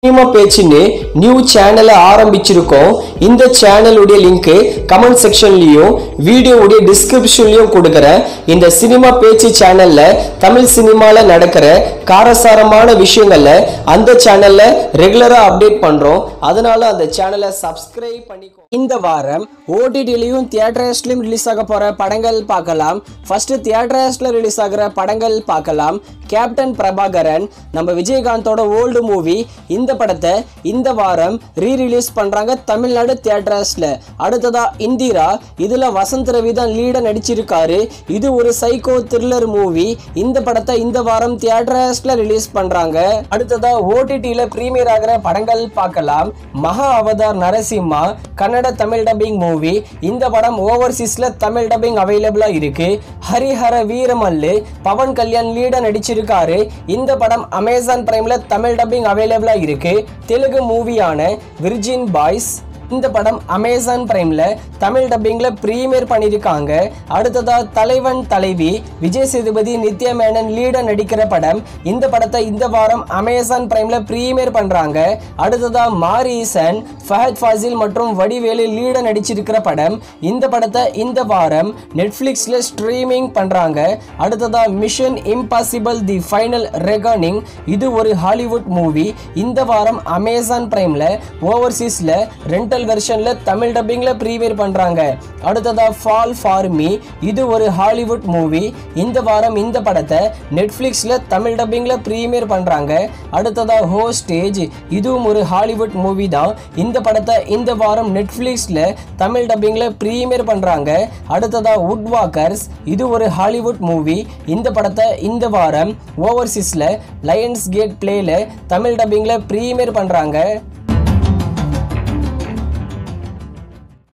Cinema பேச்சுன்னு new சேனலை ஆரம்பிச்சிருக்கோம். இந்த சேனலுடைய லிங்க் கமெண்ட் செக்ஷன்லயும் வீடியோவுடைய டிஸ்கிரிப்ஷன்லயும் கொடுக்குறேன். இந்த சினிமா பேச்சு சேனல்ல தமிழ் சினிமால நடக்கிற காரசாரமான விஷயங்கள்ல அந்த சேனல்ல ரெகுலரா அப்டேட் பண்றோம். அதனால அந்த சேனலை சப்ஸ்கிரைப் பண்ணிக்கோ. இந்த வாரம் ஓடிடிலையும் தியேட்டர்ஸ்லயும் ரிலீஸ் ஆக போற படங்கள் பார்க்கலாம். ஃபர்ஸ்ட் தியேட்டர்ஸ்ல ரிலீஸ் ஆகிற படங்கள் பார்க்கலாம். கேப்டன் பிரபாகரன் நம்ம விஜயகாந்தோட ஓல்டு மூவி. இந்த படத்தை இந்த வாரம் ரீரிலீஸ் பண்றாங்க தமிழ்நாடு தியேட்டர்ஸ்ல. அடுத்ததா இந்திரா, இதுல வசந்த் ரவி தான் லீட நடிச்சிருக்காரு. இது ஒரு சைக்கோ த்ரில்லர் மூவி. இந்த படத்தை இந்த வாரம் தியேட்டர்ஸ்ல ரிலீஸ் பண்றாங்க. அடுத்ததா ஓடிடில பிரீமியர் ஆகிற படங்கள் பார்க்கலாம். மகா Avatar Narasimha Kannada Tamil dubbing movie. இந்த படம் ஓவர்சீஸ்ல தமிழ் டப்பிங் அவைலபிளா இருக்கு. ஹரிஹர வீரமல்லு பவன் கல்யாண் லீட நடிச்சிருக்காரு. இந்த படம் அமேசான் பிரைம்ல தமிழ் டப்பிங் அவைலபிளா இருக்கு. தெலுங்கு மூவியான விர்ஜின் பாய்ஸ். இந்த படம் அமேசான் பிரைம்ல தமிழ் டப்பிங்ல பிரீமியர் பண்ணிருக்காங்க. அடுத்ததா தலைவன் தலைவி விஜய் சேதுபதி நித்யா மேனன் லீட நடிக்கிற படம். இந்த படத்தை இந்த வாரம் அமேசான் பிரைம்ல பிரீமியர் பண்றாங்க. அடுத்ததா மாரீசன் ஃபஹத் ஃபாசில் மற்றும் வடிவேலு லீட நடிச்சிருக்கிற படம். இந்த படத்தை இந்த வாரம் நெட்ஃபிளிக்ஸ்ல ஸ்ட்ரீமிங் பண்றாங்க. அடுத்ததா மிஷன் இம்பாசிபிள் தி ஃபைனல் ரெகார்னிங். இது ஒரு ஹாலிவுட் மூவி. இந்த வாரம் அமேசான் பிரைம்ல ஓவர்சீஸ்ல ரெண்டல் வெர்ஷன்ல தமிழ் டப்பிங்ல பிரீமியர் பண்றாங்க. அடுத்ததா ஃபால் ஃபார் மீ, இது ஒரு ஹாலிவுட் மூவி. இந்த வாரம் இந்த படத்தை நெட்ஃபிளிக்ஸ்ல தமிழ் டப்பிங்ல பிரீமியர் பண்றாங்க. அடுத்ததா ஹோஸ்டேஜ், இதுவும் ஒரு ஹாலிவுட் மூவி தான். இந்த படத்தை இந்த வாரம் நெட்ஃபிளிக்ஸ்ல தமிழ் டப்பிங்ல பிரீமியர் பண்றாங்க. அடுத்ததா வுட் வாக்கர்ஸ், இது ஒரு ஹாலிவுட் மூவி. இந்த படத்தை இந்த வாரம் ஓவர்சீஸ்ல லயன்ஸ் கேட் பிளேல தமிழ் டப்பிங்ல பிரீமியர் பண்றாங்க.